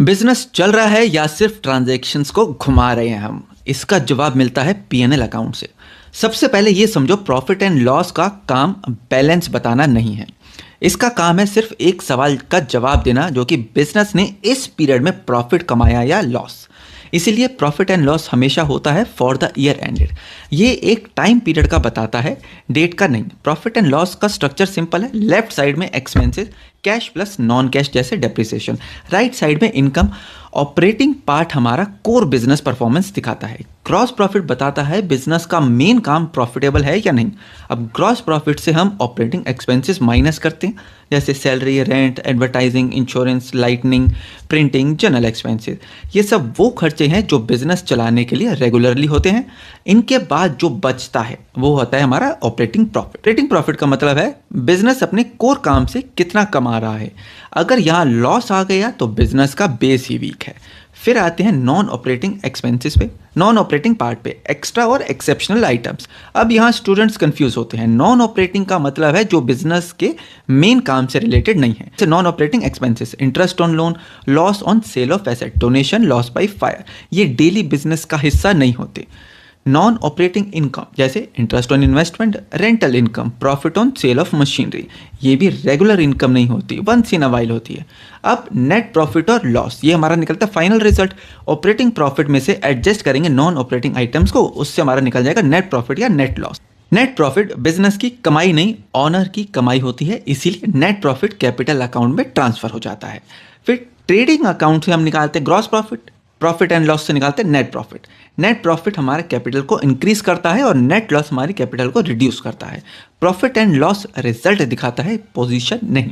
Business चल रहा है या सिर्फ ट्रांजैक्शंस को घुमा रहे हैं हम? इसका जवाब मिलता है पीएनएल अकाउंट से। सबसे पहले ये समझो, प्रॉफिट एंड लॉस का काम बैलेंस बताना नहीं है। इसका काम है सिर्फ एक सवाल का जवाब देना, जो कि बिजनेस ने इस पीरियड में प्रॉफिट कमाया या लॉस। इसीलिए प्रॉफिट एंड लॉस हमेशा होता है फॉर द ईयर एंडेड। ये एक टाइम पीरियड का बताता है, डेट का नहीं। प्रॉफिट एंड लॉस का स्ट्रक्चर सिंपल है। लेफ्ट साइड में expenses, cash plus non cash जैसे डेप्रिसिएशन। राइट साइड में इनकम। ऑपरेटिंग पार्ट हमारा कोर बिजनेस परफॉर्मेंस दिखाता है। ग्रॉस प्रॉफिट बताता है बिजनेस का मेन काम प्रॉफिटेबल है या नहीं। अब ग्रॉस प्रॉफिट से हम ऑपरेटिंग एक्सपेंसेस माइनस करते हैं, जैसे salary, rent, advertising, insurance, lightning, printing, general expenses. ये सब वो खर्चे हैं जो बिजनेस चलाने के लिए रेगुलरली होते हैं। इनके बाद जो बचता है वो होता है हमारा ऑपरेटिंग प्रॉफिट। ऑपरेटिंग प्रॉफिट का मतलब है बिजनेस अपने कोर काम से कितना कमा रहा है। अगर यहाँ लॉस आ गया तो बिजनेस का बेस ही वीक है। फिर आते हैं नॉन ऑपरेटिंग एक्सपेंसेस पे, नॉन ऑपरेटिंग पार्ट पे, एक्स्ट्रा और एक्सेप्शनल आइटम्स। अब यहाँ स्टूडेंट्स कंफ्यूज होते हैं। नॉन ऑपरेटिंग का मतलब है जो बिजनेस के मेन काम से रिलेटेड नहीं है। जैसे non operating expenses, interest on loan, loss on sale of asset, donation, loss by fire, ये डेली बिजनेस का हिस्सा नहीं होते। नॉन ऑपरेटिंग इनकम जैसे interest on investment, rental income, profit on sale of machinery, ये भी रेगुलर इनकम नहीं होती, वंस इन अ वाइल होती है। अब नेट प्रॉफिट और लॉस, ये हमारा निकलता है फाइनल रिजल्ट। ऑपरेटिंग प्रॉफिट में से एडजस्ट करेंगे नॉन ऑपरेटिंग आइटम्स को, उससे हमारा निकल जाएगा नेट प्रॉफिट या net loss. Net profit business की कमाई नहीं, ऑनर की कमाई होती है, इसीलिए नेट प्रॉफिट कैपिटल अकाउंट में ट्रांसफर हो जाता है। फिर ट्रेडिंग अकाउंट से हम निकालते हैं gross profit, profit and loss से निकालते हैं नेट प्रॉफिट। नेट प्रॉफिट हमारे कैपिटल को इंक्रीज करता है और नेट लॉस हमारी कैपिटल को रिड्यूस करता है। प्रॉफिट एंड लॉस रिजल्ट दिखाता है, पोजीशन नहीं।